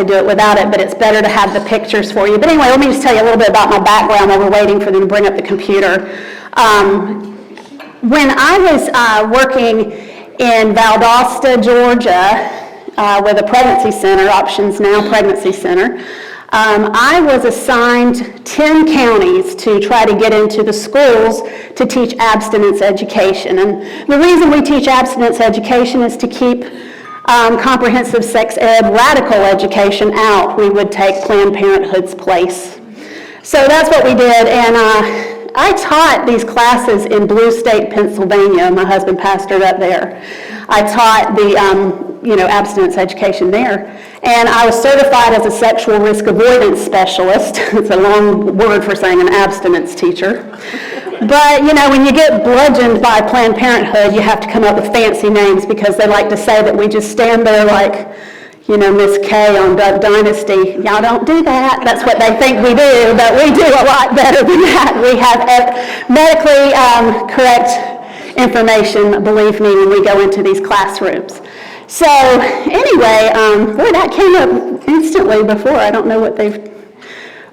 do it without it, but it's better to have the pictures for you. But anyway, let me just tell you a little bit about my background while we're waiting for them to bring up the computer. When I was working in Valdosta, Georgia, with a pregnancy center, Options Now Pregnancy Center, I was assigned 10 counties to try to get into the schools to teach abstinence education. And the reason we teach abstinence education is to keep comprehensive sex ed radical education out. We would take Planned Parenthood's place. So that's what we did, and I taught these classes in Blue State, Pennsylvania. My husband pastored up there. I taught the abstinence education there, and I was certified as a sexual risk avoidance specialist. It's a long word for saying an abstinence teacher. But, when you get bludgeoned by Planned Parenthood, you have to come up with fancy names because they like to say that we just stand there like, Miss K on Duck Dynasty. Y'all don't do that. That's what they think we do, but we do a lot better than that. We have medically correct information, believe me, when we go into these classrooms. So, anyway, boy, that came up instantly before. I don't know what they've...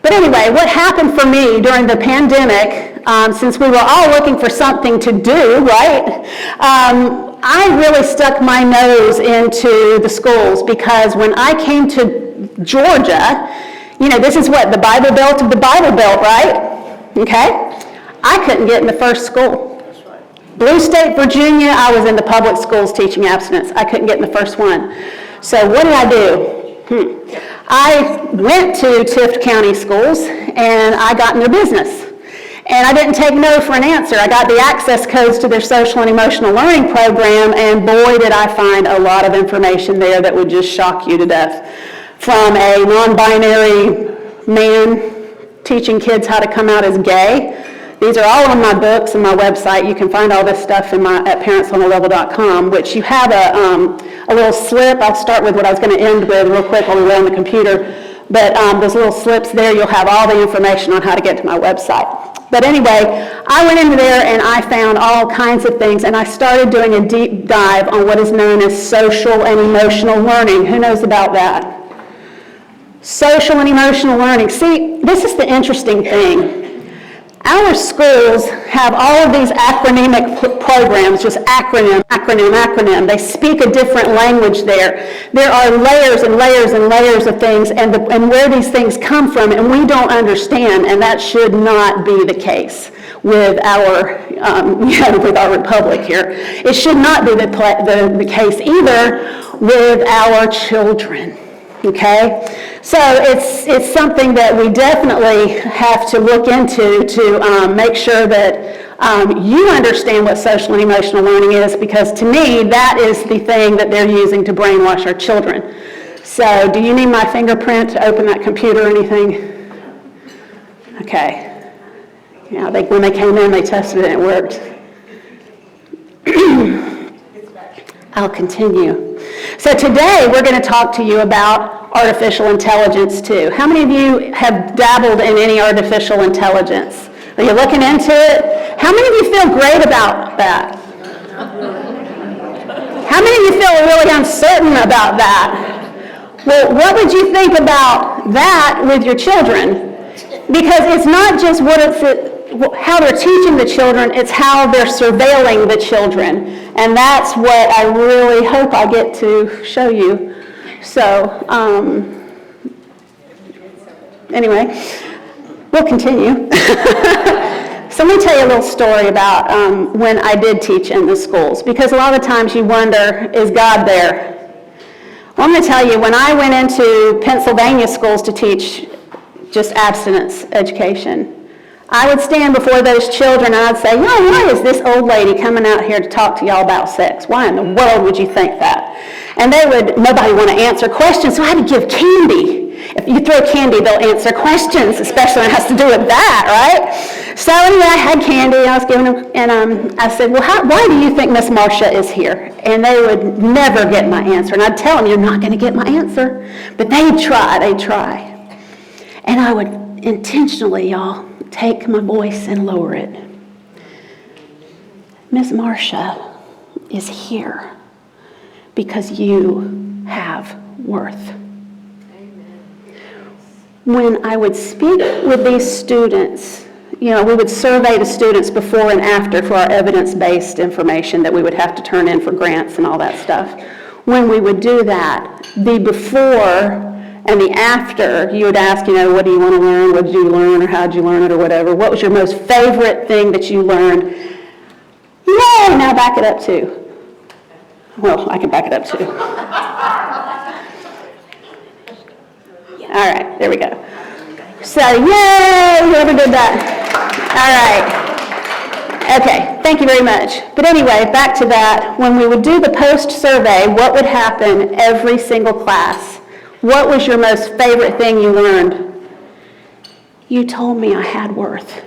But anyway, what happened for me during the pandemic, since we were all looking for something to do, right? I really stuck my nose into the schools because when I came to Georgia, this is what, the Bible Belt of the Bible Belt, right? Okay? I couldn't get in the first school. Blue State, Virginia, I was in the public schools teaching abstinence. I couldn't get in the first one. So what did I do? I went to Tift County schools and I got in their business. And I didn't take no for an answer. I got the access codes to their social and emotional learning program, and boy, did I find a lot of information there that would just shock you to death. From a non-binary man teaching kids how to come out as gay. These are all on my books and my website. You can find all this stuff at parentsonthelevel.com, which you have a little slip. I'll start with what I was going to end with real quick while we were on the computer. But those little slips there, you'll have all the information on how to get to my website. But anyway, I went into there and I found all kinds of things, and I started doing a deep dive on what is known as social and emotional learning. Who knows about that? Social and emotional learning. See, this is the interesting thing. Our schools have all of these acronymic programs, just acronym. They speak a different language there. There are layers and layers and layers of things, and where these things come from, and we don't understand, and that should not be the case with our with our republic here. It should not be the case either with our children. Okay, so it's something that we definitely have to look into to make sure that you understand what social and emotional learning is, because to me that is the thing that they're using to brainwash our children. So do you need my fingerprint to open that computer or anything? Okay. Yeah, when they came in, they tested it and it worked. I'll continue. So today we're going to talk to you about artificial intelligence too. How many of you have dabbled in any artificial intelligence? Are you looking into it? How many of you feel great about that? How many of you feel really uncertain about that? Well, what would you think about that with your children? Because it's not just how they're teaching the children, it's how they're surveilling the children. And that's what I really hope I get to show you. So, anyway, we'll continue. So let me tell you a little story about when I did teach in the schools, because a lot of times you wonder, is God there? Well, I'm going to tell you, when I went into Pennsylvania schools to teach just abstinence education, I would stand before those children and I'd say, why is this old lady coming out here to talk to y'all about sex? Why in the world would you think that? And nobody want to answer questions, so I had to give candy. If you throw candy, they'll answer questions, especially when it has to do with that, right? So anyway, I had candy, I was giving them, and I said, why do you think Miss Marcia is here? And they would never get my answer. And I'd tell them, you're not going to get my answer. But they'd try. And I would intentionally, y'all, take my voice and lower it. Miss Marcia is here because you have worth. Amen. when I would speak with these students, we would survey the students before and after for our evidence-based information that we would have to turn in for grants and all that stuff. When we would do that, the before and the after, you would ask, what do you want to learn? What did you learn, or how did you learn it, or whatever? What was your most favorite thing that you learned? Yay, now back it up too. Well, I can back it up too. All right, there we go. So, yay, whoever did that. All right. Okay, thank you very much. But anyway, back to that. When we would do the post-survey, what would happen every single class? What was your most favorite thing you learned? You told me I had worth.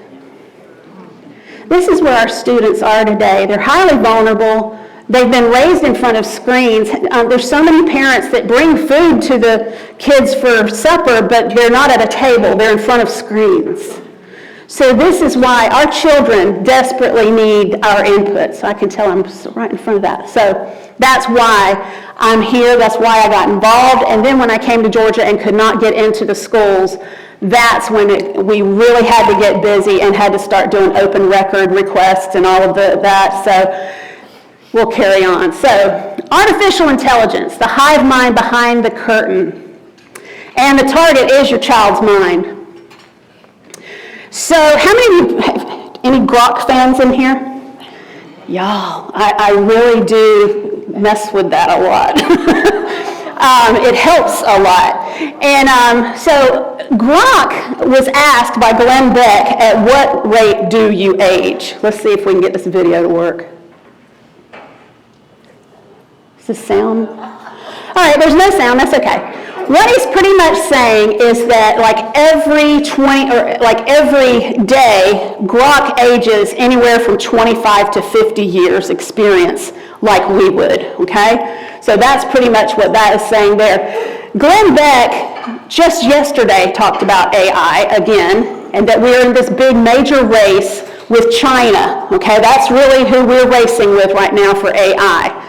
This is where our students are today. They're highly vulnerable. They've been raised in front of screens. There's so many parents that bring food to the kids for supper, but they're not at a table. They're in front of screens. So this is why our children desperately need our input. So I can tell I'm right in front of that. So that's why I'm here. That's why I got involved. And then when I came to Georgia and could not get into the schools, that's when we really had to get busy and had to start doing open record requests and all of that. So we'll carry on. So artificial intelligence, the hive mind behind the curtain. And the target is your child's mind. So how many of you, any Grok fans in here? Y'all, I really do mess with that a lot. It helps a lot. And so Grok was asked by Glenn Beck, at what rate do you age? Let's see if we can get this video to work. Is this sound? All right, there's no sound, that's okay. What he's pretty much saying is that every day, Grok ages anywhere from 25 to 50 years experience like we would, okay? So that's pretty much what that is saying there. Glenn Beck just yesterday talked about AI again, and that we're in this big major race with China, okay? That's really who we're racing with right now for AI.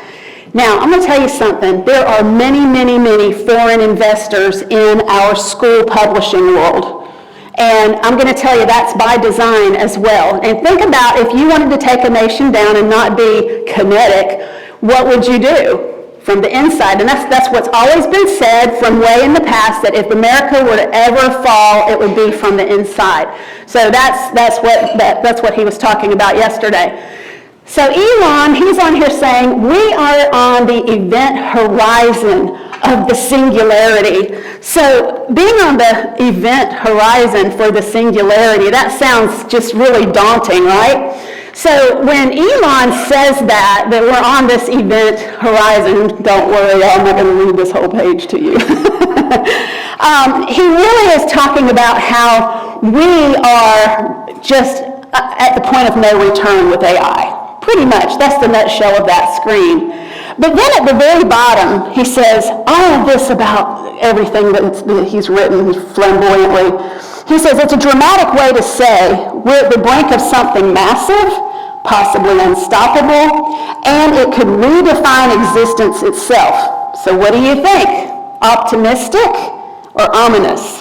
Now, I'm going to tell you something. There are many, many, many foreign investors in our school publishing world. And I'm going to tell you that's by design as well. And think about if you wanted to take a nation down and not be kinetic, what would you do from the inside? And that's what's always been said from way in the past, that if America were to ever fall, it would be from the inside. So that's what he was talking about yesterday. So Elon, he's on here saying, we are on the event horizon of the singularity. So being on the event horizon for the singularity, that sounds just really daunting, right? So when Elon says that we're on this event horizon, don't worry, I'm not going to read this whole page to you. He really is talking about how we are just at the point of no return with AI. Pretty much, that's the nutshell of that screen. But then at the very bottom, he says all of this about everything that he's written flamboyantly. He says it's a dramatic way to say we're at the brink of something massive, possibly unstoppable, and it could redefine existence itself. So what do you think? Optimistic or ominous?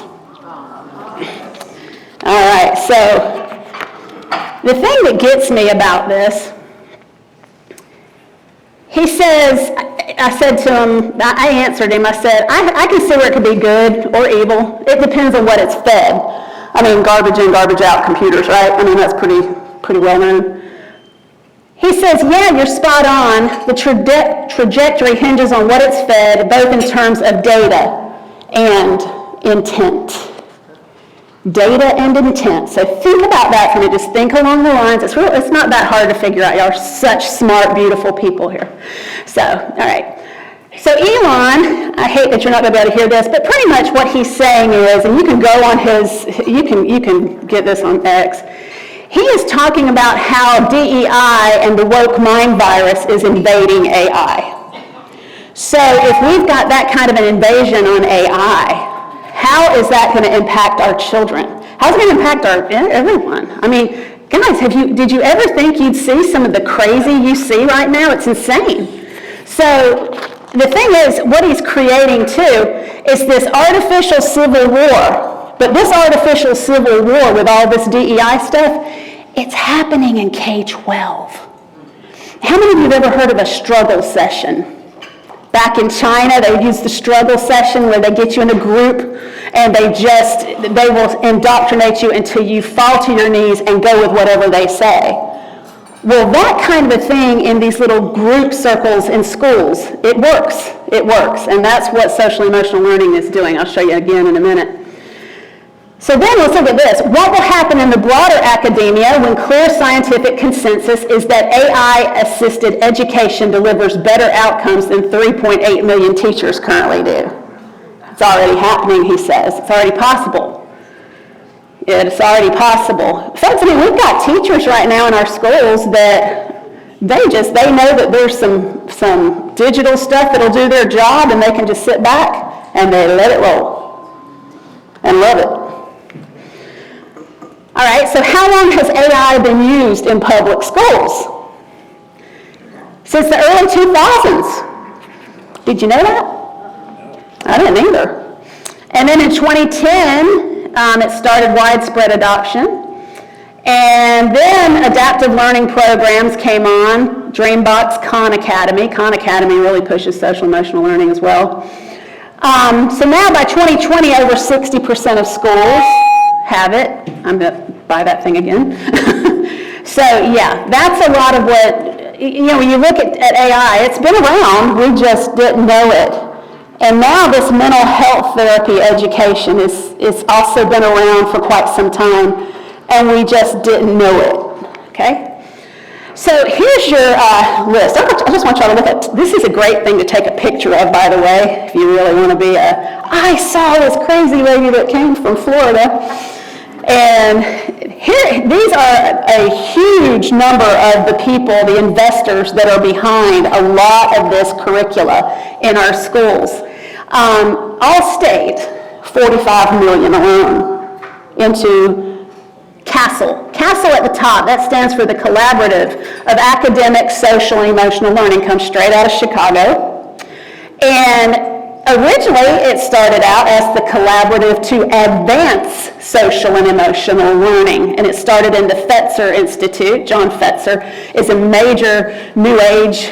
All right, so the thing that gets me about this, he says, I said to him, I answered him, I said, I can see where it could be good or evil. It depends on what it's fed. I mean, garbage in, garbage out computers, right? I mean, that's pretty well known. He says, yeah, you're spot on. The trajectory hinges on what it's fed, both in terms of data and intent. Data and intent. So think about that for me. Just think along the lines. It's not that hard to figure out. Y'all are such smart, beautiful people here. So, all right. So Elon, I hate that you're not going to be able to hear this, but pretty much what he's saying is, and you can go on you can get this on X. He is talking about how DEI and the woke mind virus is invading AI. So if we've got that kind of an invasion on AI, how is that going to impact our children? How's it going to impact everyone? I mean, guys, did you ever think you'd see some of the crazy you see right now? It's insane. So the thing is, what he's creating too is this artificial civil war But this artificial civil war with all this DEI stuff, it's happening in K-12. How many of you have ever heard of a struggle session? Back in China, they use the struggle session where they get you in a group and they will indoctrinate you until you fall to your knees and go with whatever they say. Well, that kind of a thing in these little group circles in schools, it works. It works. And that's what social emotional learning is doing. I'll show you again in a minute. So then let's look at this. What will happen in the broader academia when clear scientific consensus is that AI-assisted education delivers better outcomes than 3.8 million teachers currently do? It's already happening, he says. It's already possible. It's already possible. Folks, I mean, we've got teachers right now in our schools that they know that there's some digital stuff that'll do their job, and they can just sit back and they let it roll and love it. All right, so how long has AI been used in public schools? Since the early 2000s. Did you know that? I didn't either. And then in 2010, it started widespread adoption. And then adaptive learning programs came on, Dreambox, Khan Academy. Khan Academy really pushes social emotional learning as well. So now by 2020, over 60% of schools have it. I'm going to buy that thing again. So yeah, that's a lot of what, when you look at AI, it's been around, we just didn't know it. And now this mental health therapy education is also been around for quite some time, and we just didn't know it, okay? So here's your list. I just want y'all to look at, this is a great thing to take a picture of, by the way, if you really want to be I saw this crazy lady that came from Florida. And here, these are a huge number of the people, the investors that are behind a lot of this curricula in our schools. Allstate, $45 million alone into CASEL. CASEL at the top, that stands for the Collaborative of Academic, Social, and Emotional Learning, comes straight out of Chicago. And originally, it started out as the Collaborative to Advance Social and Emotional Learning, and it started in the Fetzer Institute. John Fetzer is a major New Age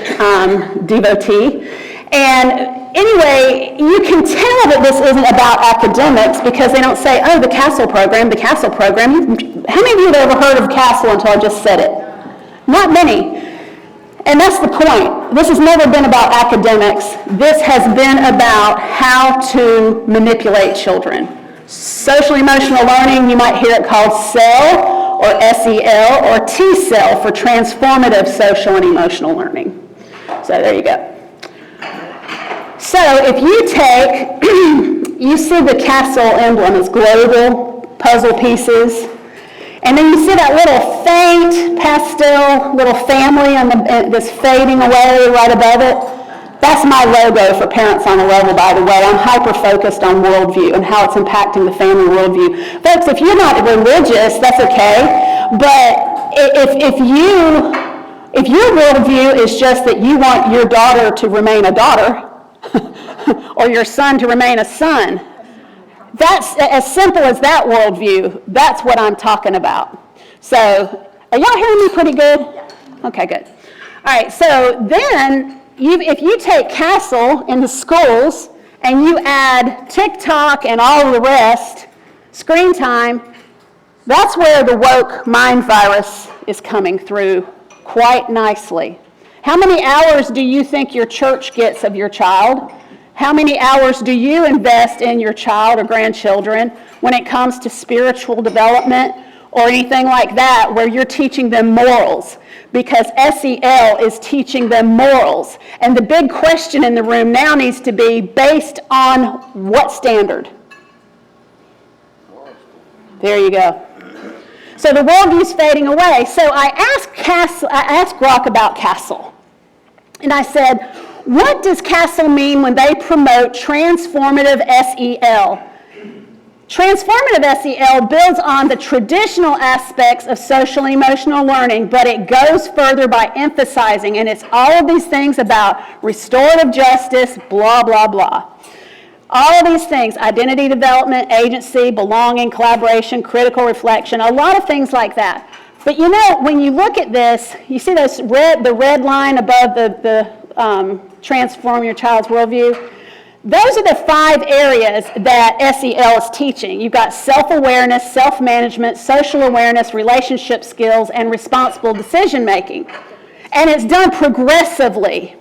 devotee. And anyway, you can tell that this isn't about academics because they don't say, oh, the CASEL program, the CASEL program. How many of you have ever heard of CASEL until I just said it? Not many. And that's the point. This has never been about academics. This has been about how to manipulate children. Social emotional learning, you might hear it called SEL or SEL or T-SEL for transformative social and emotional learning. So there you go. So if you take, you see the CASEL emblem is global puzzle pieces. And then you see that little faint pastel little family that's fading away right above it. That's my logo for Parents on a Level, by the way. I'm hyper-focused on worldview and how it's impacting the family worldview. Folks, if you're not religious, that's okay. But if your worldview is just that you want your daughter to remain a daughter or your son to remain a son, that's as simple as that worldview. That's what I'm talking about. So, are y'all hearing me pretty good? Yeah. Okay, good. All right, so then, if you take CASEL in the schools and you add TikTok and all of the rest, screen time, that's where the woke mind virus is coming through quite nicely. How many hours do you think your church gets of your child? How many hours do you invest in your child or grandchildren when it comes to spiritual development or anything like that where you're teaching them morals? Because SEL is teaching them morals. And the big question in the room now needs to be based on what standard? There you go. So the worldview's fading away. So I asked Grok about CASEL. And I said, what does CASEL mean when they promote transformative SEL? Transformative SEL builds on the traditional aspects of social and emotional learning, but it goes further by emphasizing, and it's all of these things about restorative justice, blah, blah, blah. All of these things, identity development, agency, belonging, collaboration, critical reflection, a lot of things like that. But you know, when you look at this, you see the red line above the transform your child's worldview? Those are the 5 areas that SEL is teaching. You've got self-awareness, self-management, social awareness, relationship skills, and responsible decision-making. And it's done progressively.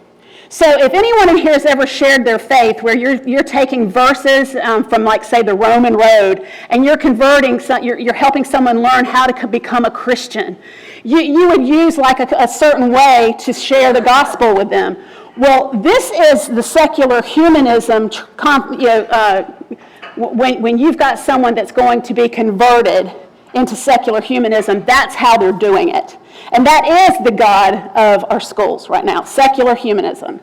So if anyone in here has ever shared their faith, where you're taking verses from, like, say, the Roman Road, and you're converting, you're helping someone learn how to become a Christian, you would use like a certain way to share the gospel with them. Well, this is the secular humanism, when you've got someone that's going to be converted into secular humanism, that's how they're doing it. And that is the God of our schools right now, secular humanism.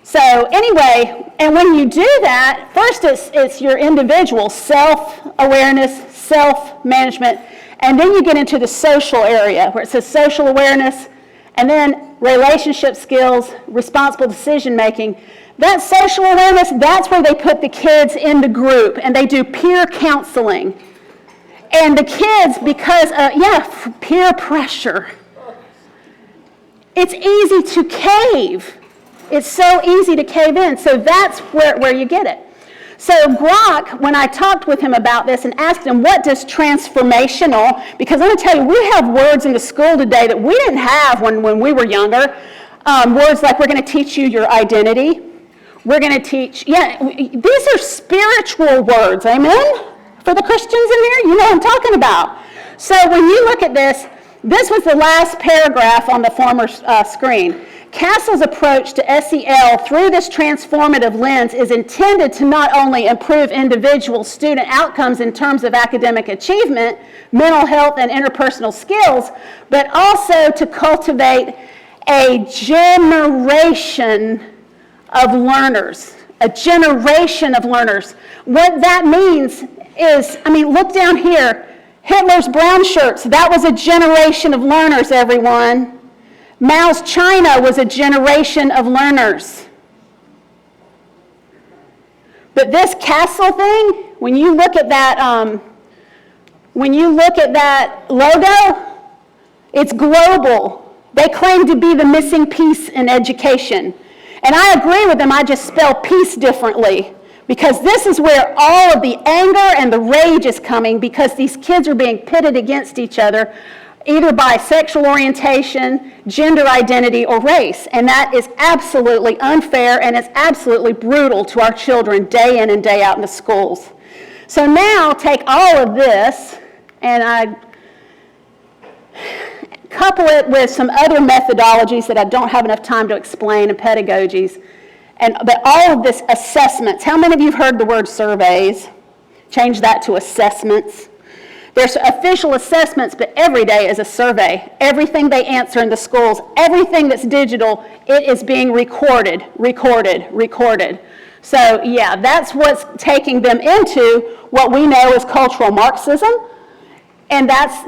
So anyway, and when you do that, first it's your individual self-awareness, self-management, and then you get into the social area where it says social awareness, and then relationship skills, responsible decision-making. That social awareness, that's where they put the kids in the group, and they do peer counseling. And the kids, because, peer pressure. It's easy to cave. It's so easy to cave in. So that's where you get it. So Brock, when I talked with him about this and asked him, what does transformational, because I'm going to tell you, we have words in the school today that we didn't have when we were younger. Words like, we're going to teach you your identity. We're going to teach, these are spiritual words, amen? For the Christians in here, you know what I'm talking about. So when you look at this was the last paragraph on the former screen. Castle's approach to SEL through this transformative lens is intended to not only improve individual student outcomes in terms of academic achievement, mental health, and interpersonal skills, but also to cultivate a generation of learners. A generation of learners. What that means is, look down here. Hitler's brown shirts, that was a generation of learners, everyone. Mao's China was a generation of learners. But this Castle thing, when you look at that logo, it's global. They claim to be the missing piece in education. And I agree with them, I just spell peace differently. Because this is where all of the anger and the rage is coming, because these kids are being pitted against each other, either by sexual orientation, gender identity, or race. And that is absolutely unfair, and it's absolutely brutal to our children day in and day out in the schools. So now take all of this, and I couple it with some other methodologies that I don't have enough time to explain, and pedagogies. But all of this assessments, how many of you have heard the word surveys? Change that to assessments. There's official assessments, but every day is a survey. Everything they answer in the schools, everything that's digital, it is being recorded. So yeah, that's what's taking them into what we know as cultural Marxism. And that's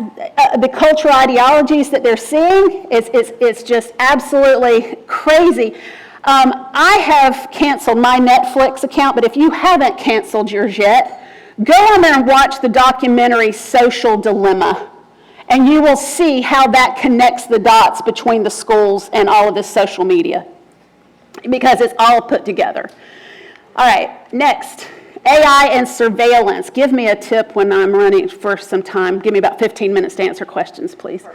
the cultural ideologies that they're seeing. It's just absolutely crazy. I have canceled my Netflix account, but if you haven't canceled yours yet, go on there and watch the documentary Social Dilemma, and you will see how that connects the dots between the schools and all of this social media, because it's all put together. All right, next, AI and surveillance. Give me a tip when I'm running for some time. Give me about 15 minutes to answer questions, please.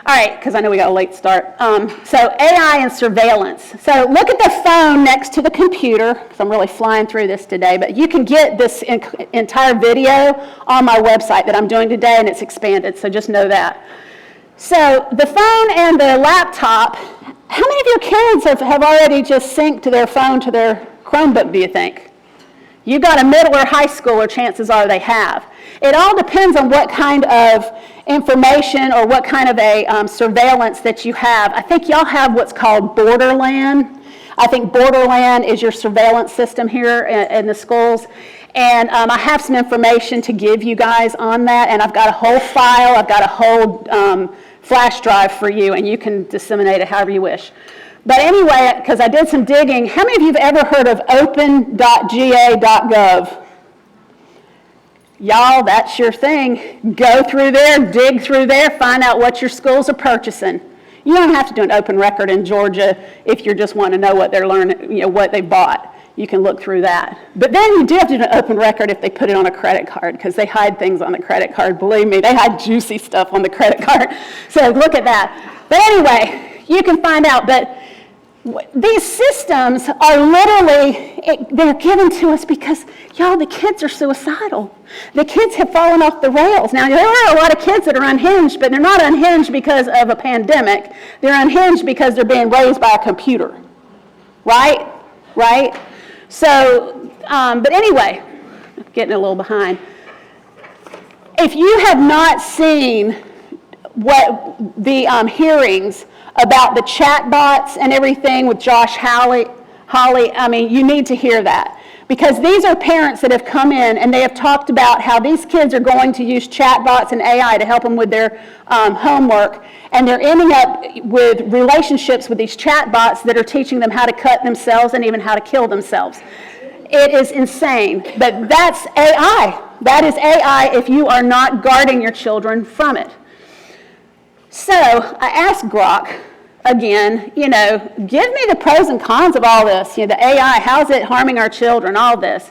All right, because I know we got a late start. So AI and surveillance. So look at the phone next to the computer, because I'm really flying through this today, but you can get this entire video on my website that I'm doing today, and it's expanded, so just know that. So the phone and the laptop, how many of your kids have already just synced their phone to their Chromebook, do you think? You've got a middle or high schooler, chances are they have. It all depends on what kind of information or what kind of a surveillance that you have. I think y'all have what's called Borderland. I think Borderland is your surveillance system here in the schools. And I have some information to give you guys on that, and I've got a whole file, I've got a whole flash drive for you, and you can disseminate it however you wish. But anyway, because I did some digging, how many of you have ever heard of open.ga.gov? Y'all, that's your thing. Go through there, dig through there, find out what your schools are purchasing. You don't have to do an open record in Georgia if you just want to know what they're learning, what they bought. You can look through that. But then you do have to do an open record if they put it on a credit card, because they hide things on the credit card. Believe me, they hide juicy stuff on the credit card. So look at that. But anyway, you can find out. But these systems are literally, they're given to us because, y'all, the kids are suicidal. The kids have fallen off the rails. Now, there are a lot of kids that are unhinged, but they're not unhinged because of a pandemic. They're unhinged because they're being raised by a computer. Right? Right? So, but anyway, I'm getting a little behind. If you have not seen what the hearings about the chat bots and everything with Josh Hawley, I mean, you need to hear that. Because these are parents that have come in and they have talked about how these kids are going to use chat bots and AI to help them with their homework. And they're ending up with relationships with these chat bots that are teaching them how to cut themselves and even how to kill themselves. It is insane. But that's AI. That is AI if you are not guarding your children from it. So I asked Grok, again, give me the pros and cons of all this. The AI, how's it harming our children, all this.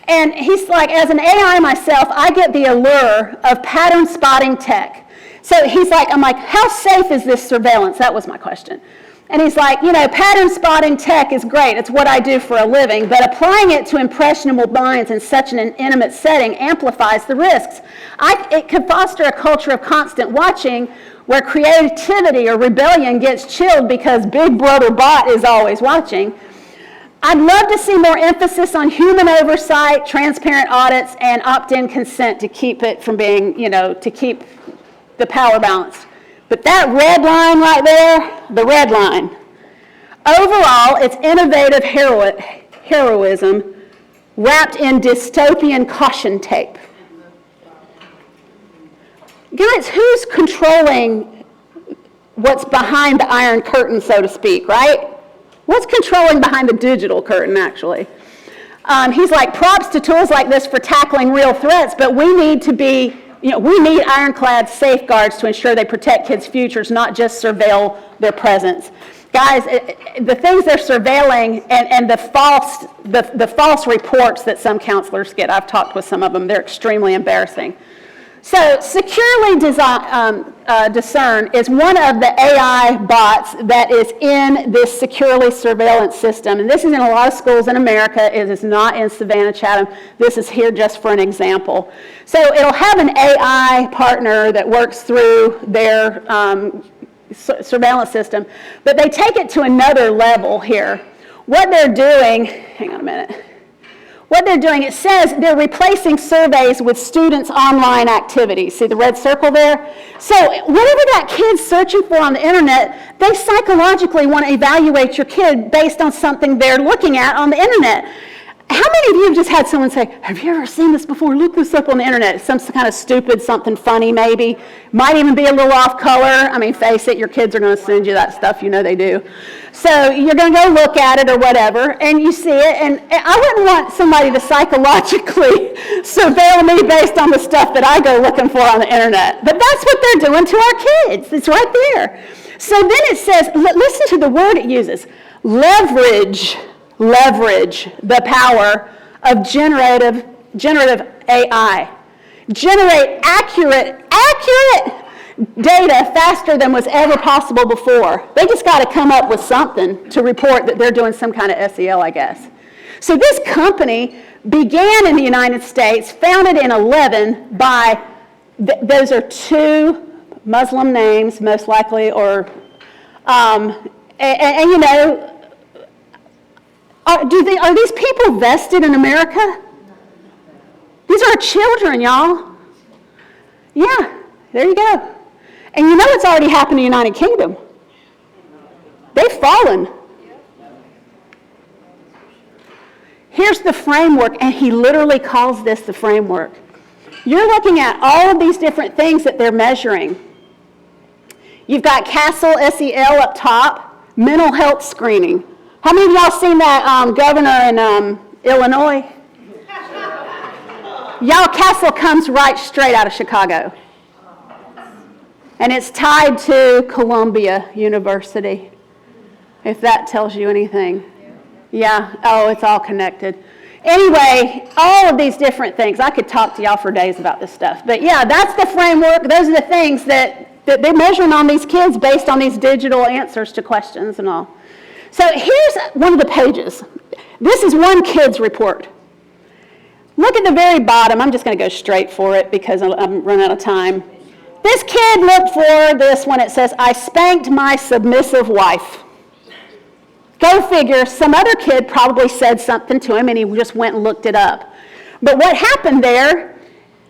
And he's like, as an AI myself, I get the allure of pattern spotting tech. So he's like, I'm like, how safe is this surveillance? That was my question. And he's like, pattern spotting tech is great. It's what I do for a living. But applying it to impressionable minds in such an intimate setting amplifies the risks. It could foster a culture of constant watching where creativity or rebellion gets chilled because Big Brother bot is always watching. I'd love to see more emphasis on human oversight, transparent audits, and opt-in consent to keep it from being, to keep the power balanced. But that red line right there, the red line. Overall, it's innovative heroism wrapped in dystopian caution tape. Guys, who's controlling what's behind the iron curtain, so to speak, right? What's controlling behind the digital curtain, actually? He's like, props to tools like this for tackling real threats, but we need to be, we need ironclad safeguards to ensure they protect kids' futures, not just surveil their presence. Guys, the things they're surveilling and the false reports that some counselors get, I've talked with some of them, they're extremely embarrassing. So securely discern is one of the AI bots that is in this securely surveillance system. And this is in a lot of schools in America. It is not in Savannah, Chatham. This is here just for an example. So it'll have an AI partner that works through their surveillance system, but they take it to another level here. What they're doing, hang on a minute. What they're doing, it says they're replacing surveys with students' online activities. See the red circle there? So whatever that kid's searching for on the internet, they psychologically want to evaluate your kid based on something they're looking at on the internet. How many of you have just had someone say, have you ever seen this before? Look this up on the internet. Some kind of stupid, something funny maybe. Might even be a little off color. I mean, face it, your kids are going to send you that stuff. They do. So you're going to go look at it or whatever, and you see it. And I wouldn't want somebody to psychologically surveil me based on the stuff that I go looking for on the internet. But that's what they're doing to our kids. It's right there. So then it says, listen to the word it uses, leverage the power of generative AI. Generate accurate data faster than was ever possible before. They just got to come up with something to report that they're doing some kind of SEL, I guess. So this company began in the United States, founded in 2011 by, those are two Muslim names, most likely, or, are these people vested in America? These are our children, y'all. Yeah, there you go. And it's already happened in the United Kingdom. They've fallen. Here's the framework, and he literally calls this the framework. You're looking at all of these different things that they're measuring. You've got CASEL, SEL up top, mental health screening. How many of y'all seen that governor in Illinois? Y'all, Castle comes right straight out of Chicago. And it's tied to Columbia University, if that tells you anything. Yeah, oh, it's all connected. Anyway, all of these different things. I could talk to y'all for days about this stuff. But yeah, that's the framework. Those are the things that they're measuring on these kids based on these digital answers to questions and all. So here's one of the pages. This is one kid's report. Look at the very bottom. I'm just going to go straight for it because I'm running out of time. This kid looked for this when it says, I spanked my submissive wife. Go figure, some other kid probably said something to him and he just went and looked it up. But what happened there,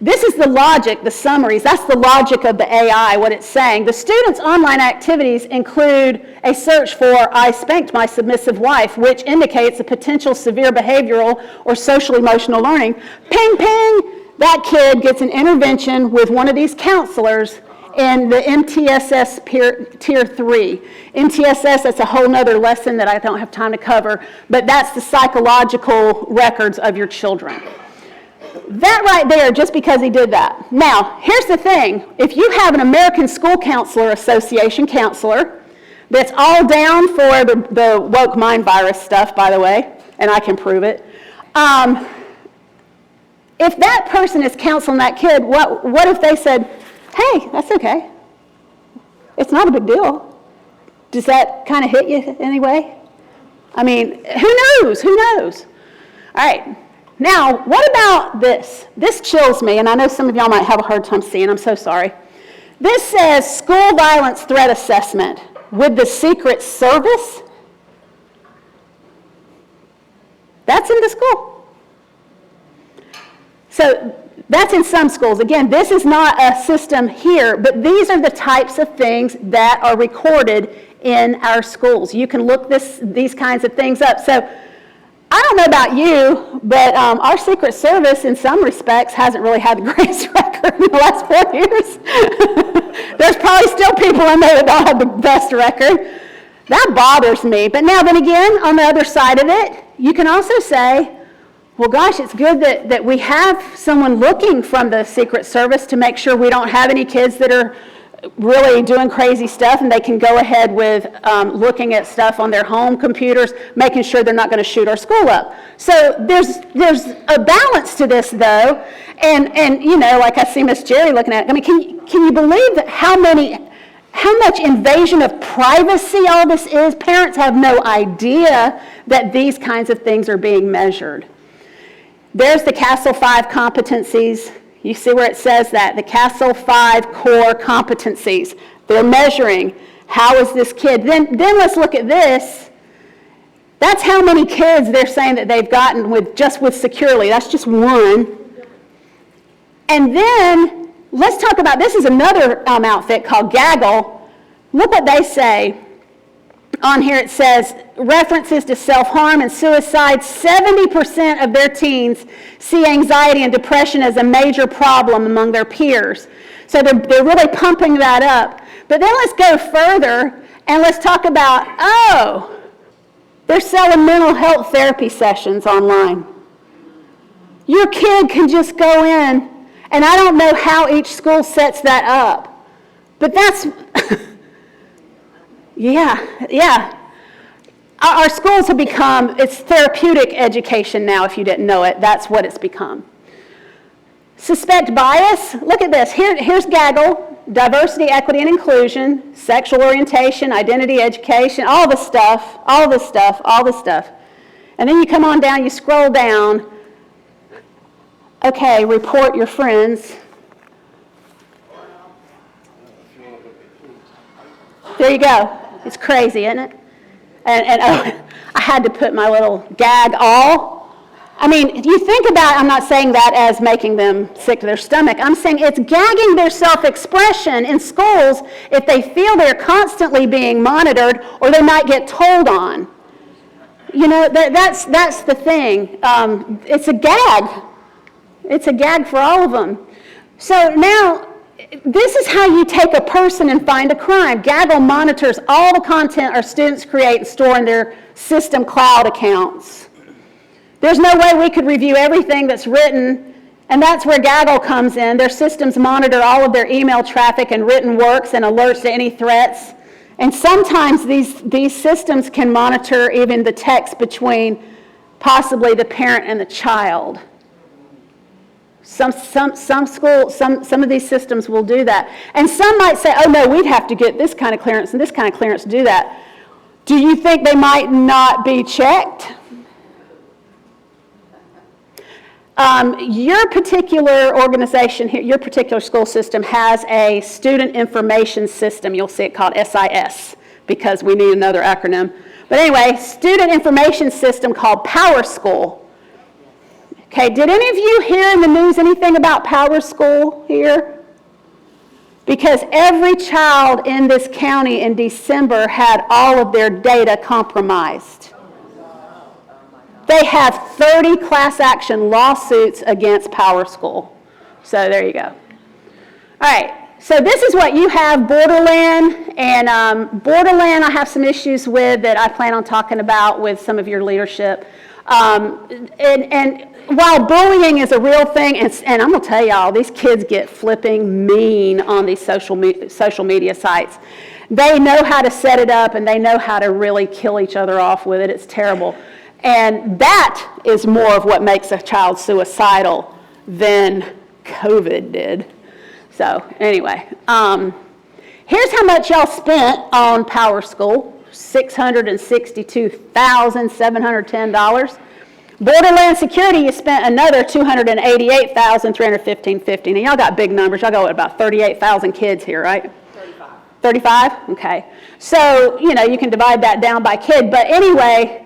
this is the logic, the summaries, that's the logic of the AI, what it's saying. The students' online activities include a search for, I spanked my submissive wife, which indicates a potential severe behavioral or social emotional learning. Ping, ping, that kid gets an intervention with one of these counselors in the MTSS Tier 3. MTSS, that's a whole nother lesson that I don't have time to cover, but that's the psychological records of your children. That right there, just because he did that. Now, here's the thing. If you have an American School Counselor Association counselor that's all down for the woke mind virus stuff, by the way, and I can prove it, if that person is counseling that kid, what if they said, hey, that's okay. It's not a big deal. Does that kind of hit you anyway? I mean, who knows? Who knows? All right. Now, what about this? This chills me, and I know some of y'all might have a hard time seeing. I'm so sorry. This says school violence threat assessment with the Secret Service. That's in the school. So that's in some schools. Again, this is not a system here, but these are the types of things that are recorded in our schools. You can look these kinds of things up. So I don't know about you, but our Secret Service, in some respects, hasn't really had the greatest record in the last 4 years. There's probably still people in there that don't have the best record. That bothers me. But now, then again, on the other side of it, you can also say, well, gosh, it's good that we have someone looking from the Secret Service to make sure we don't have any kids that are really doing crazy stuff, and they can go ahead with looking at stuff on their home computers, making sure they're not going to shoot our school up. So there's a balance to this, though, and you know, like I see Miss Jerry looking at it. I mean, can you believe that how much invasion of privacy all this is? Parents have no idea that these kinds of things are being measured. There's the CASEL 5 competencies. You see where it says that, the CASEL 5 core competencies. They're measuring how is this kid. Then let's look at this. That's how many kids they're saying that they've gotten with Securely. That's just one. And then let's talk about, this is another outfit called Gaggle. Look what they say. On here it says, references to self-harm and suicide. 70% of their teens see anxiety and depression as a major problem among their peers. So they're really pumping that up. But then let's go further and let's talk about, they're selling mental health therapy sessions online. Your kid can just go in, and I don't know how each school sets that up. But that's... Yeah. Our schools have become, it's therapeutic education now, if you didn't know it. That's what it's become. Suspect bias. Look at this. Here's Gaggle, diversity, equity, and inclusion, sexual orientation, identity, education, all the stuff. And then you come on down, you scroll down. Okay, report your friends. There you go. It's crazy, isn't it? And I had to put my little gag all. I mean, you think about it, I'm not saying that as making them sick to their stomach. I'm saying it's gagging their self-expression in schools if they feel they're constantly being monitored or they might get told on. You know, that's the thing. It's a gag. It's a gag for all of them. So now, This is how you take a person and find a crime. Gaggle monitors all the content our students create and store in their system cloud accounts. There's no way we could review everything that's written, and that's where Gaggle comes in. Their systems monitor all of their email traffic and written works and alerts to any threats. And sometimes these systems can monitor even the text between possibly the parent and the child. Some of these systems will do that. And some might say, oh no, we'd have to get this kind of clearance and this kind of clearance to do that. Do you think they might not be checked? Your particular organization here, your particular school system has a student information system. You'll see it called SIS because we need another acronym. But anyway, student information system called PowerSchool. Okay, did any of you hear in the news anything about PowerSchool here? Because every child in this county in December had all of their data compromised. They have 30 class action lawsuits against PowerSchool. So there you go. All right, so this is what you have, Borderland. And Borderland I have some issues with that I plan on talking about with some of your leadership. And while bullying is a real thing, and I'm going to tell y'all, these kids get flipping mean on these social media sites. They know how to set it up, and they know how to really kill each other off with it. It's terrible. And that is more of what makes a child suicidal than COVID did. So anyway, here's how much y'all spent on PowerSchool, $662,710. Borderland Security, you spent another $288,315.50. And y'all got big numbers. Y'all got about 38,000 kids here, right? 35. 35? Okay. So, you know, you can divide that down by kid. But anyway,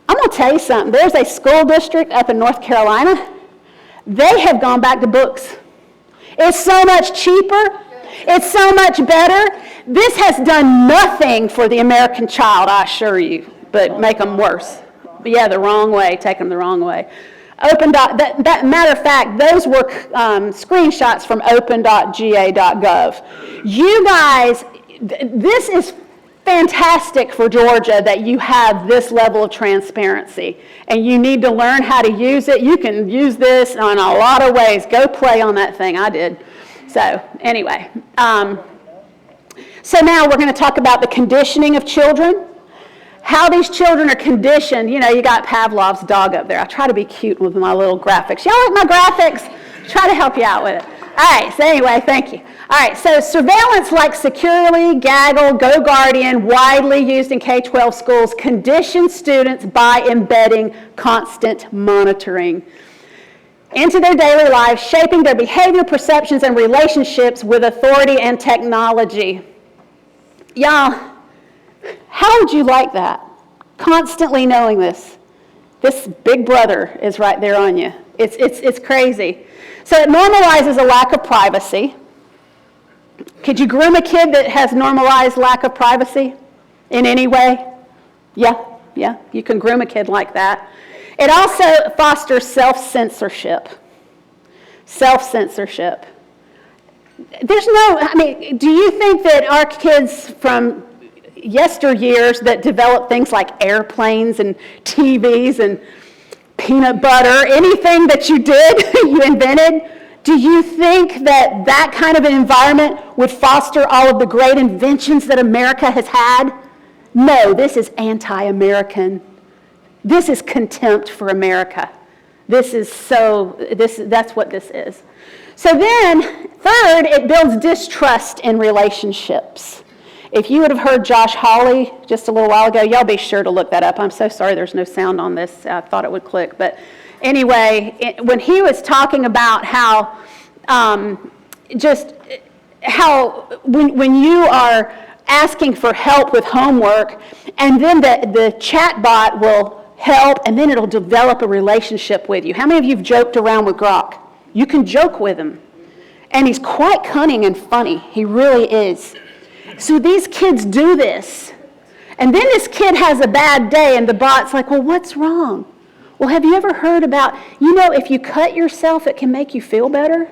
I'm going to tell you something. There's a school district up in North Carolina. They have gone back to books. It's so much cheaper. It's so much better. This has done nothing for the American child, I assure you, but make them worse. But yeah, the wrong way, take them the wrong way. That matter of fact, those were screenshots from open.ga.gov. You guys, this is fantastic for Georgia that you have this level of transparency, and you need to learn how to use it. You can use this in a lot of ways. Go play on that thing. I did. So anyway, so now we're going to talk about the conditioning of children. How these children are conditioned. You know, you got Pavlov's dog up there. I try to be cute with my little graphics. Y'all like my graphics? Try to help you out with it. All right, so anyway, thank you. All right, so surveillance like Securely, Gaggle, GoGuardian, widely used in K-12 schools, condition students by embedding constant monitoring into their daily lives, shaping their behavior, perceptions, and relationships with authority and technology. Y'all, how would you like that? Constantly knowing this. This big brother is right there on you. It's crazy. So it normalizes a lack of privacy. Could you groom a kid that has normalized lack of privacy in any way? Yeah, you can groom a kid like that. It also fosters self-censorship. Self-censorship. Do you think that our kids from yesteryears that developed things like airplanes and TVs and peanut butter, anything that you did, you invented, do you think that that kind of an environment would foster all of the great inventions that America has had? No, this is anti-American. This is contempt for America. That's what this is. So then, third, it builds distrust in relationships. If you would have heard Josh Hawley just a little while ago, y'all be sure to look that up. I'm so sorry there's no sound on this. I thought it would click. But anyway, when he was talking about how when you are asking for help with homework, and then the chat bot will help, and then it'll develop a relationship with you. How many of you have joked around with Grok? You can joke with him. And he's quite cunning and funny. He really is. So these kids do this. And then this kid has a bad day, and the bot's like, well, what's wrong? Well, have you ever heard about, if you cut yourself, it can make you feel better?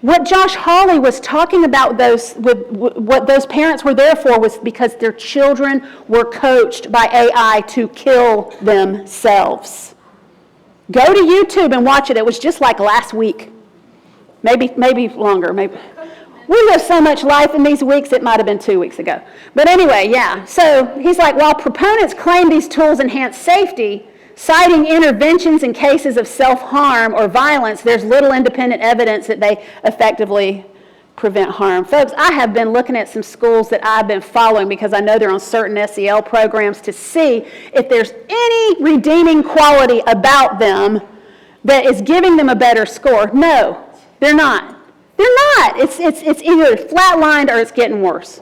What Josh Hawley was talking about what those parents were there for was because their children were coached by AI to kill themselves. Go to YouTube and watch it. It was just like last week. Maybe longer. Maybe. We live so much life in these weeks, it might have been 2 weeks ago. But anyway, yeah. So he's like, while proponents claim these tools enhance safety, citing interventions in cases of self-harm or violence, there's little independent evidence that they effectively prevent harm. Folks, I have been looking at some schools that I've been following because I know they're on certain SEL programs to see if there's any redeeming quality about them that is giving them a better score. No, they're not. They're not. It's either flatlined or it's getting worse.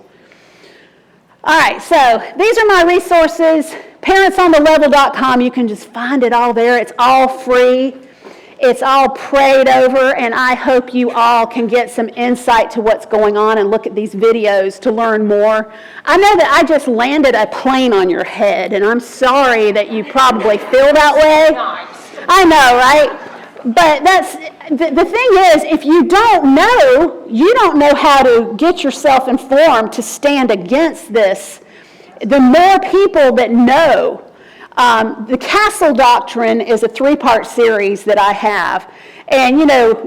All right, so these are my resources. Parentsonthelevel.com, you can just find it all there. It's all free. It's all prayed over, and I hope you all can get some insight to what's going on and look at these videos to learn more. I know that I just landed a plane on your head, and I'm sorry that you probably feel that way. I know, right? But that's the thing is, if you don't know how to get yourself informed to stand against this. The more people that know, the Castle Doctrine is a 3-part series that I have. And,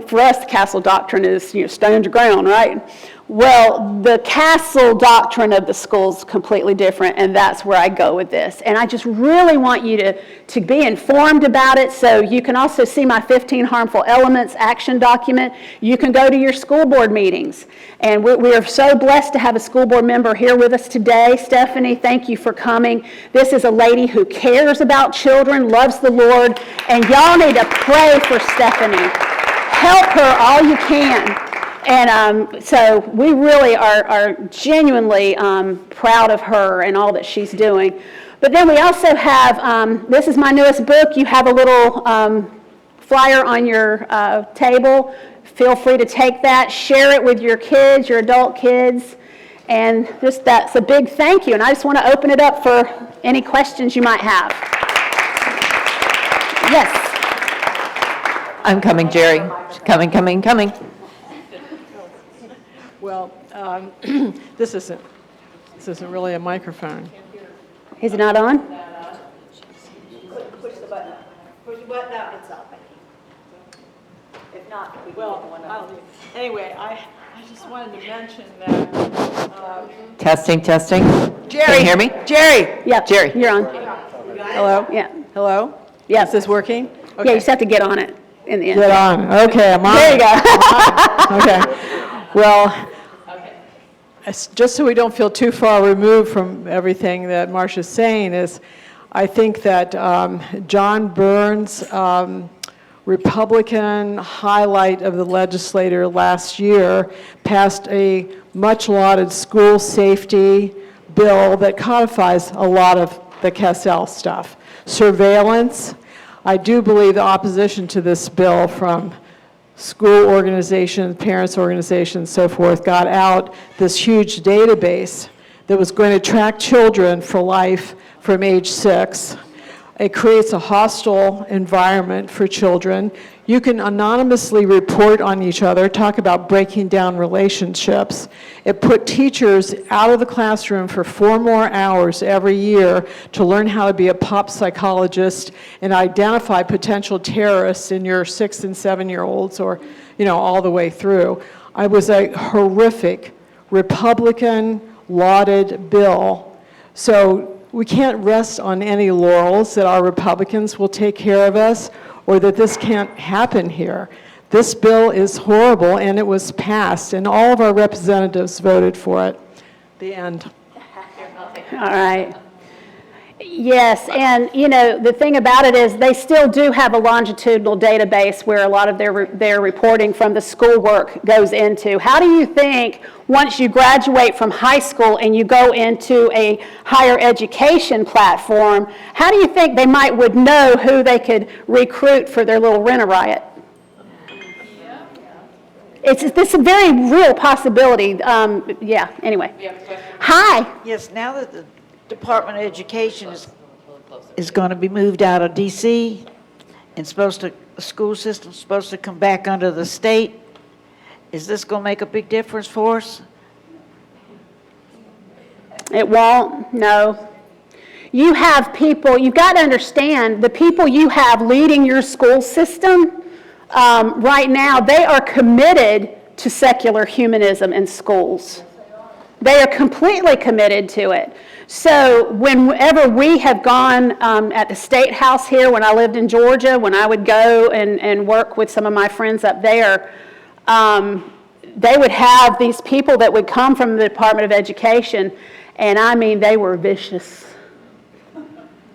for us, the Castle Doctrine is, stand your ground, right? Well, the Castle Doctrine of the school is completely different, and that's where I go with this. And I just really want you to be informed about it. So you can also see my 15 Harmful Elements action document. You can go to your school board meetings. And we are so blessed to have a school board member here with us today. Stephanie, thank you for coming. This is a lady who cares about children, loves the Lord, and y'all need to pray for Stephanie. Help her all you can. And so we really are genuinely proud of her and all that she's doing. But then we also have, this is my newest book. You have a little flyer on your table. Feel free to take that, share it with your kids, your adult kids. And just that's a big thank you. And I just want to open it up for any questions you might have. Yes. I'm coming, Jerry. Coming. Well, this isn't really a microphone. Is it not on? Push the button up. Push the button up. It's up. If not, we can get one up. Anyway, I just wanted to mention that. Testing. Jerry. Can you hear me? Jerry. Yeah, Jerry. you're on. Hello? Yeah. Hello? Yeah. Is this working? Yeah, you just have to get on it in the end. Get on. Okay, I'm on. There you go. Okay. Well, just so we don't feel too far removed from everything that Marcia's saying is, I think that John Burns' Republican highlight of the legislature last year passed a much-lauded school safety bill that codifies a lot of the Cassell stuff. Surveillance. I do believe the opposition to this bill from school organizations, parents organizations, so forth, got out this huge database that was going to track children for life from age 6. It creates a hostile environment for children. You can anonymously report on each other, talk about breaking down relationships. It put teachers out of the classroom for 4 more hours every year to learn how to be a pop psychologist and identify potential terrorists in your 6 and 7-year-olds or, all the way through. It was a horrific Republican lauded bill. So we can't rest on any laurels that our Republicans will take care of us or that this can't happen here. This bill is horrible, and it was passed, and all of our representatives voted for it. The end. All right. Yes, and the thing about it is they still do have a longitudinal database where a lot of their reporting from the schoolwork goes into. How do you think once you graduate from high school and you go into a higher education platform, how do you think they would know who they could recruit for their little rent-a-riot? It's a very real possibility. Anyway. Hi. Yes, now that the Department of Education is going to be moved out of D.C. and the school system's supposed to come back under the state, Is this going to make a big difference for us? It won't, no. You have people, you've got to understand, the people you have leading your school system right now, they are committed to secular humanism in schools. They are completely committed to it. So whenever we have gone at the State House here, when I lived in Georgia, when I would go and work with some of my friends up there, they would have these people that would come from the Department of Education, and I mean, they were vicious.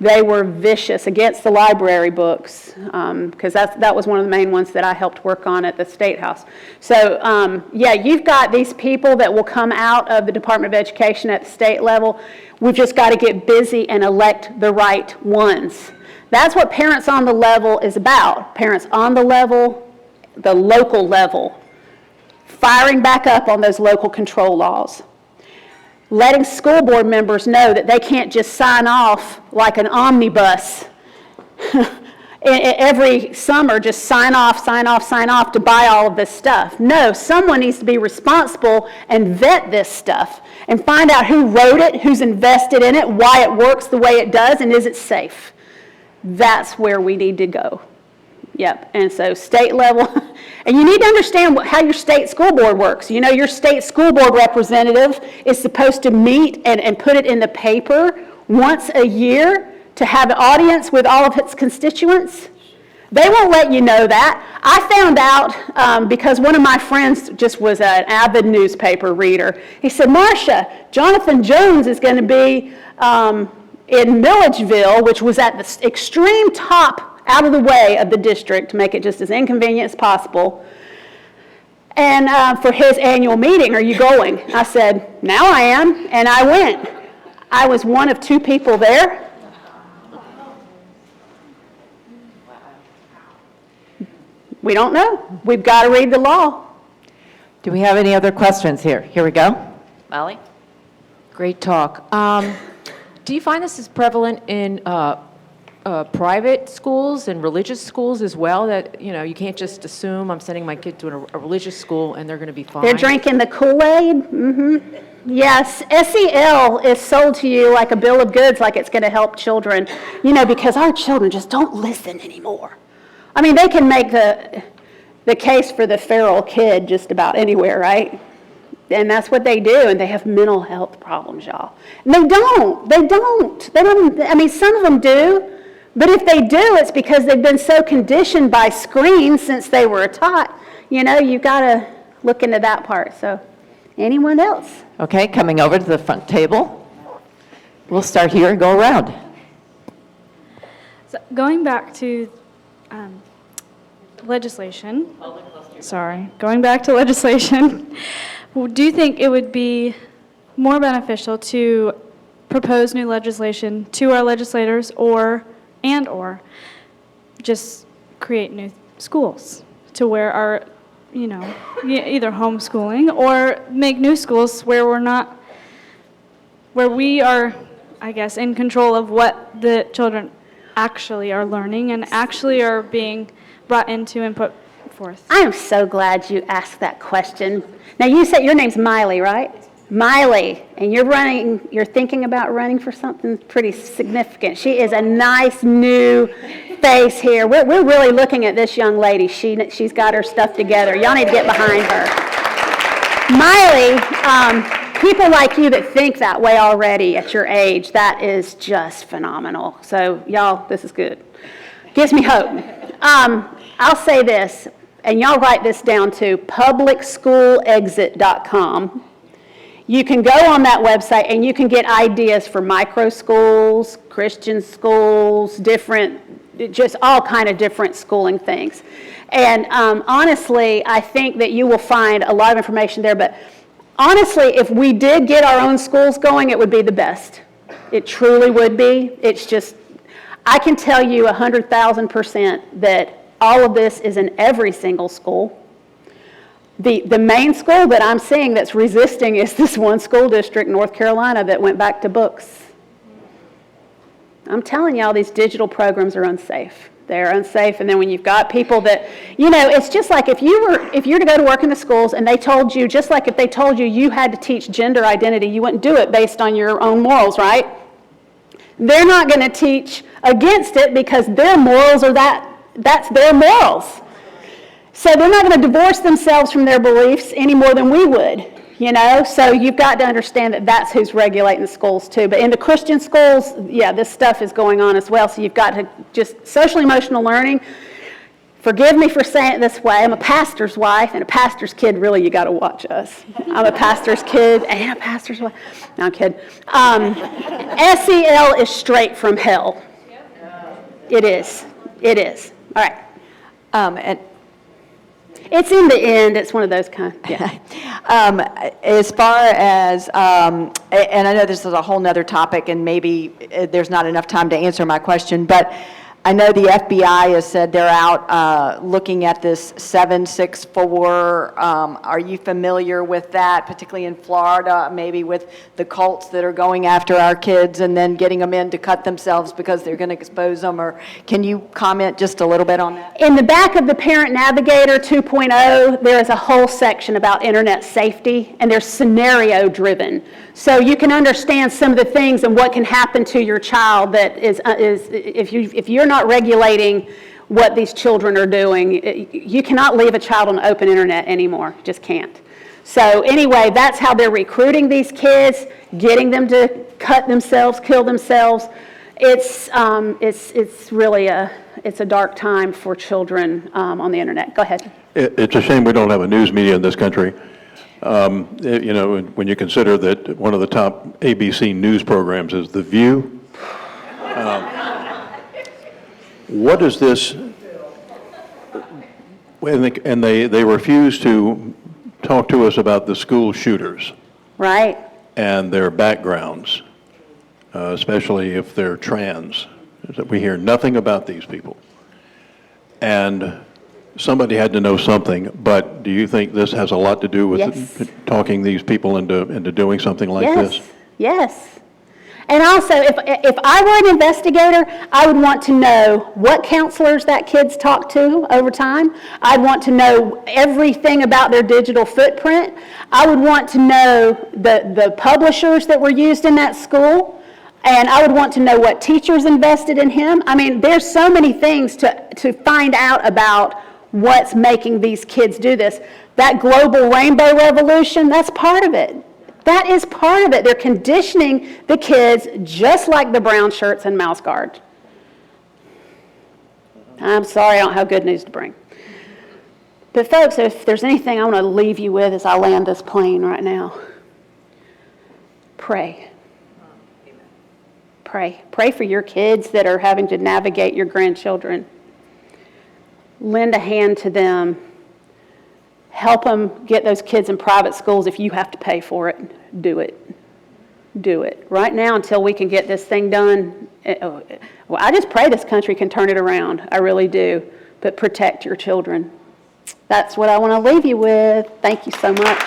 They were vicious against the library books, because that was one of the main ones that I helped work on at the State House. So, yeah, you've got these people that will come out of the Department of Education at the state level. We've just got to get busy and elect the right ones. That's what Parents on the Level is about. Parents on the level, the local level, firing back up on those local control laws. Letting school board members know that they can't just sign off like an omnibus every summer, just sign off to buy all of this stuff. No, someone needs to be responsible and vet this stuff and find out who wrote it, who's invested in it, why it works the way it does, and is it safe. That's where we need to go. Yep, and so state level, and you need to understand how your state school board works. You know, your state school board representative is supposed to meet and put it in the paper once a year to have an audience with all of its constituents. They won't let you know that. I found out because one of my friends just was an avid newspaper reader. He said, Marcia, Jonathan Jones is going to be in Milledgeville, which was at the extreme top out of the way of the district to make it just as inconvenient as possible. And for his annual meeting, are you going? I said, now I am, and I went. I was one of 2 people there. We don't know. We've got to read the law. Do we have any other questions here? Here we go. Molly? Great talk. Do you find this is prevalent in private schools and religious schools as well, that, you know, you can't just assume I'm sending my kid to a religious school and they're going to be fine? They're drinking the Kool-Aid? Mm-hmm. Yes, SEL is sold to you like a bill of goods, like it's going to help children, you know, because our children just don't listen anymore. I mean, they can make the case for the feral kid just about anywhere, right? And that's what they do, and they have mental health problems, y'all. And they don't. I mean, some of them do. But if they do, it's because they've been so conditioned by screens since they were taught. You know, you've got to look into that part. So, anyone else? Okay, coming over to the front table. We'll start here and go around. So going back to legislation. Going back to legislation. Do you think it would be more beneficial to propose new legislation to our legislators or just create new schools to where our, you know, either homeschooling or make new schools where we are, I guess, in control of what the children actually are learning and actually are being brought into and put forth? I am so glad you asked that question. Now, you said your name's Miley, right? Miley, and you're thinking about running for something pretty significant. She is a nice new face here. We're really looking at this young lady. She's got her stuff together. Y'all need to get behind her. Miley, people like you that think that way already at your age, that is just phenomenal. So, y'all, this is good. Gives me hope. I'll say this, and y'all write this down too, publicschoolexit.com. You can go on that website and you can get ideas for micro schools, Christian schools, just all kind of different schooling things. And honestly, I think that you will find a lot of information there, but honestly, if we did get our own schools going, it would be the best. It truly would be. It's just, I can tell you 100,000% that all of this is in every single school. The main school that I'm seeing that's resisting is this one school district, North Carolina, that went back to books. I'm telling y'all, these digital programs are unsafe. They're unsafe. And then when you've got people that, it's just like if you were to go to work in the schools and they told you, just like if they told you you had to teach gender identity, you wouldn't do it based on your own morals, right? They're not going to teach against it because their morals are that's their morals. So they're not going to divorce themselves from their beliefs any more than we would, So you've got to understand that that's who's regulating the schools too. But in the Christian schools, yeah, this stuff is going on as well. So you've got to just social emotional learning. Forgive me for saying it this way. I'm a pastor's wife and a pastor's kid. Really, you got to watch us. I'm a pastor's kid and a pastor's wife. No, I'm kidding. SEL is straight from hell. It is. It is. All right. And It's in the end. It's one of those kind. Yeah. as far as, and I know this is a whole nother topic, and maybe there's not enough time to answer my question, but I know the FBI has said they're out looking at this 764. Are you familiar with that, particularly in Florida, maybe with the cults that are going after our kids and then getting them in to cut themselves because they're going to expose them? Or can you comment just a little bit on that? In the back of the Parent Navigator 2.0, there is a whole section about internet safety, and they're scenario driven. So you can understand some of the things and what can happen to your child that is if you're not regulating what these children are doing, you cannot leave a child on the open internet anymore. Just can't. So anyway, that's how they're recruiting these kids, getting them to cut themselves, kill themselves. It's really a dark time for children on the internet. Go ahead. It's a shame we don't have a news media in this country. When you consider that one of the top ABC news programs is The View. What is this? And they refuse to talk to us about the school shooters. Right. And their backgrounds, especially if they're trans. We hear nothing about these people. And somebody had to know something, but do you think this has a lot to do with Yes. talking these people into doing something like this? Yes. And also, if I were an investigator, I would want to know what counselors that kid's talked to over time. I'd want to know everything about their digital footprint. I would want to know the publishers that were used in that school. And I would want to know what teachers invested in him. I mean, there's so many things to find out about what's making these kids do this. That global rainbow revolution, that's part of it. That is part of it. They're conditioning the kids just like the brown shirts and mouse guard. I'm sorry, I don't have good news to bring. But folks, if there's anything I want to leave you with as I land this plane right now, pray. Pray. Pray for your kids that are having to navigate your grandchildren. Lend a hand to them. Help them get those kids in private schools. If you have to pay for it, do it. Do it. Right now, until we can get this thing done, well, I just pray this country can turn it around. I really do. But protect your children. That's what I want to leave you with. Thank you so much.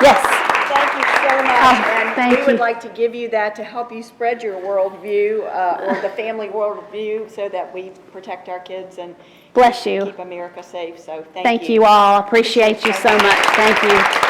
Yes. Thank you so much. And thank we would you. like to give you that to help you spread your worldview or the family worldview so that we protect our kids and Bless you. keep America safe. So Thank you all. Appreciate you so much. Thank you.